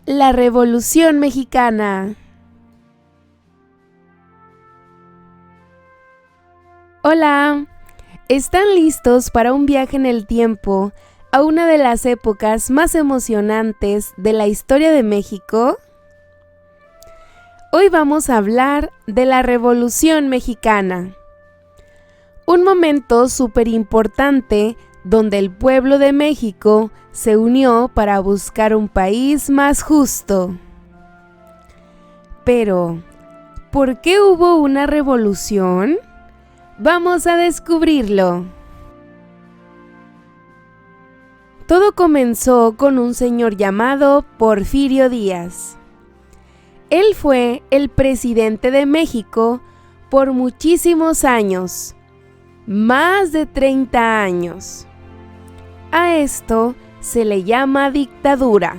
La Revolución Mexicana. Hola, ¿están listos para un viaje en el tiempo a una de las épocas más emocionantes de la historia de México? Hoy vamos a hablar de la Revolución Mexicana, un momento súper importante donde el pueblo de México se unió para buscar un país más justo. Pero, ¿por qué hubo una revolución? Vamos a descubrirlo. Todo comenzó con un señor llamado Porfirio Díaz. Él fue el presidente de México por muchísimos años, más de 30 años. A esto se le llama dictadura.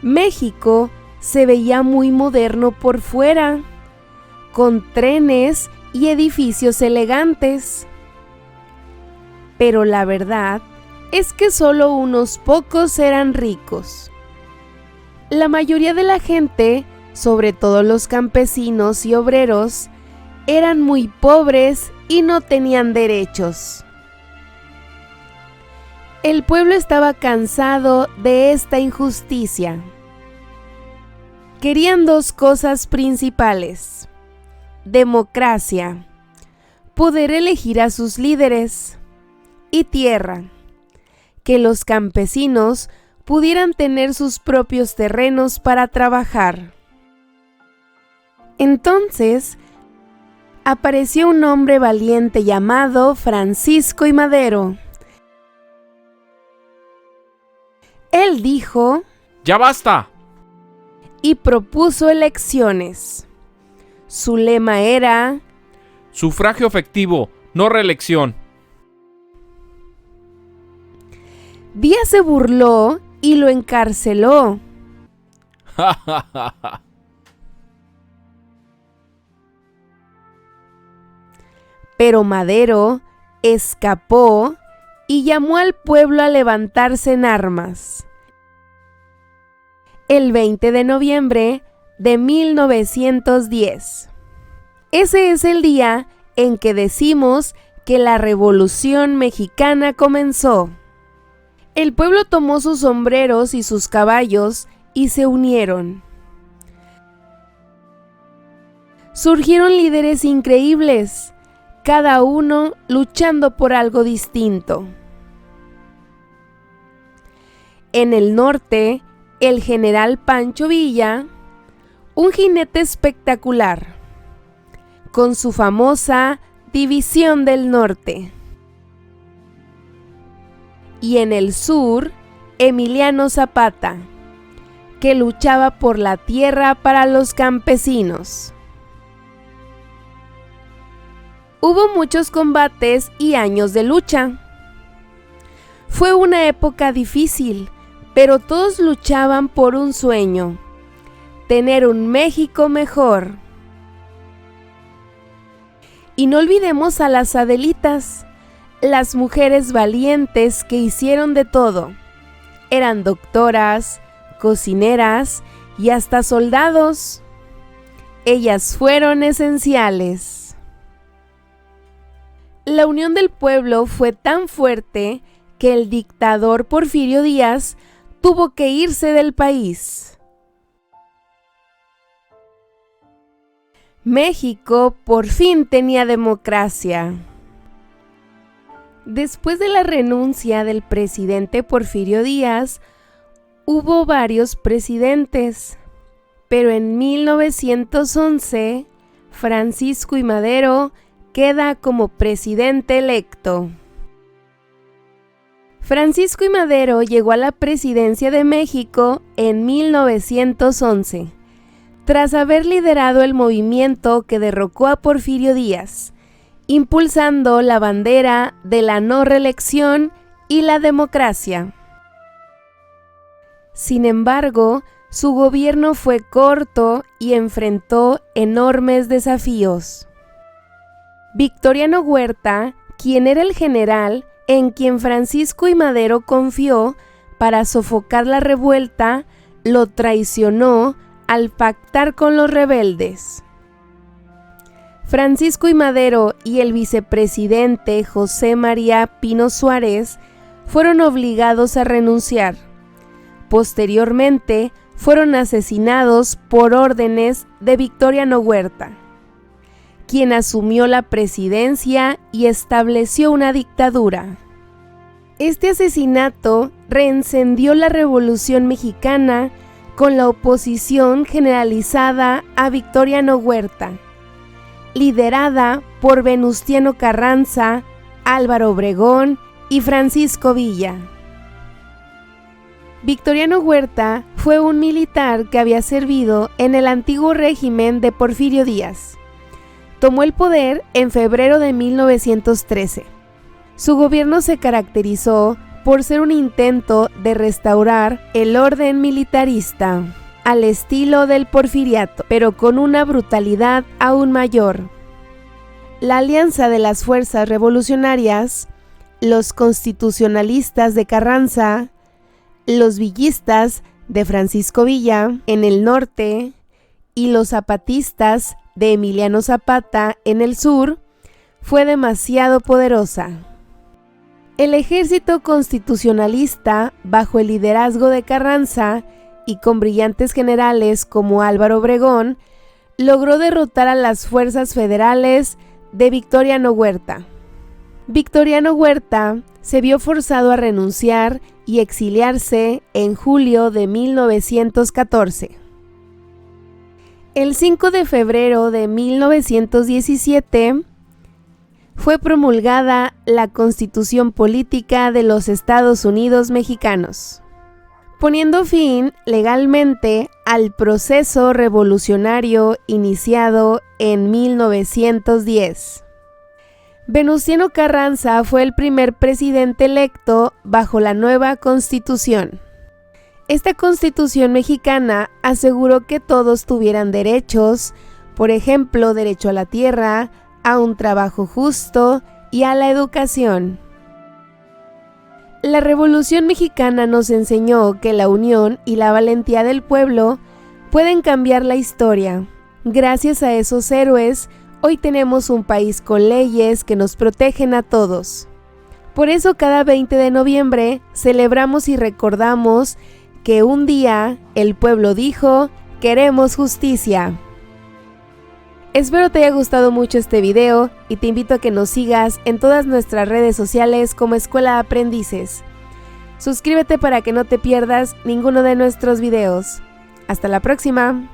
México se veía muy moderno por fuera, con trenes y edificios elegantes. Pero la verdad es que solo unos pocos eran ricos. La mayoría de la gente, sobre todo los campesinos y obreros, eran muy pobres y no tenían derechos. El pueblo estaba cansado de esta injusticia. Querían dos cosas principales: democracia, poder elegir a sus líderes, y tierra, que los campesinos pudieran tener sus propios terrenos para trabajar. Entonces, apareció un hombre valiente llamado Francisco I. Madero. Él dijo: ¡Ya basta! Y propuso elecciones. Su lema era: sufragio efectivo, no reelección. Díaz se burló y lo encarceló. Pero Madero escapó y llamó al pueblo a levantarse en armas. El 20 de noviembre de 1910. Ese es el día en que decimos que la Revolución Mexicana comenzó. El pueblo tomó sus sombreros y sus caballos y se unieron. Surgieron líderes increíbles, cada uno luchando por algo distinto. En el norte, el general Pancho Villa, un jinete espectacular, con su famosa División del Norte. Y en el sur, Emiliano Zapata, que luchaba por la tierra para los campesinos. Hubo muchos combates y años de lucha. Fue una época difícil, pero todos luchaban por un sueño: tener un México mejor. Y no olvidemos a las Adelitas, las mujeres valientes que hicieron de todo. Eran doctoras, cocineras y hasta soldados. Ellas fueron esenciales. La unión del pueblo fue tan fuerte que el dictador Porfirio Díaz tuvo que irse del país. México por fin tenía democracia. Después de la renuncia del presidente Porfirio Díaz, hubo varios presidentes, pero en 1911, Francisco I. Madero queda como presidente electo. Francisco I. Madero llegó a la presidencia de México en 1911, tras haber liderado el movimiento que derrocó a Porfirio Díaz, impulsando la bandera de la no reelección y la democracia. Sin embargo, su gobierno fue corto y enfrentó enormes desafíos. Victoriano Huerta, quien era el general en quien Francisco I. Madero confió para sofocar la revuelta, lo traicionó al pactar con los rebeldes. Francisco I. Madero y el vicepresidente José María Pino Suárez fueron obligados a renunciar. Posteriormente, fueron asesinados por órdenes de Victoriano Huerta, quien asumió la presidencia y estableció una dictadura. Este asesinato reencendió la Revolución Mexicana con la oposición generalizada a Victoriano Huerta, liderada por Venustiano Carranza, Álvaro Obregón y Francisco Villa. Victoriano Huerta fue un militar que había servido en el antiguo régimen de Porfirio Díaz. Tomó el poder en febrero de 1913. Su gobierno se caracterizó por ser un intento de restaurar el orden militarista al estilo del porfiriato, pero con una brutalidad aún mayor. La alianza de las fuerzas revolucionarias, los constitucionalistas de Carranza, los villistas de Francisco Villa en el norte y los zapatistas de Emiliano Zapata en el sur, fue demasiado poderosa. El ejército constitucionalista, bajo el liderazgo de Carranza y con brillantes generales como Álvaro Obregón, logró derrotar a las fuerzas federales de Victoriano Huerta. Victoriano Huerta se vio forzado a renunciar y exiliarse en julio de 1914. El 5 de febrero de 1917 fue promulgada la Constitución Política de los Estados Unidos Mexicanos, poniendo fin legalmente al proceso revolucionario iniciado en 1910. Venustiano Carranza fue el primer presidente electo bajo la nueva Constitución. Esta Constitución mexicana aseguró que todos tuvieran derechos, por ejemplo, derecho a la tierra, a un trabajo justo y a la educación. La Revolución Mexicana nos enseñó que la unión y la valentía del pueblo pueden cambiar la historia. Gracias a esos héroes, hoy tenemos un país con leyes que nos protegen a todos. Por eso cada 20 de noviembre celebramos y recordamos que un día el pueblo dijo: queremos justicia. Espero te haya gustado mucho este video y te invito a que nos sigas en todas nuestras redes sociales como Escuela de Aprendices. Suscríbete para que no te pierdas ninguno de nuestros videos. Hasta la próxima.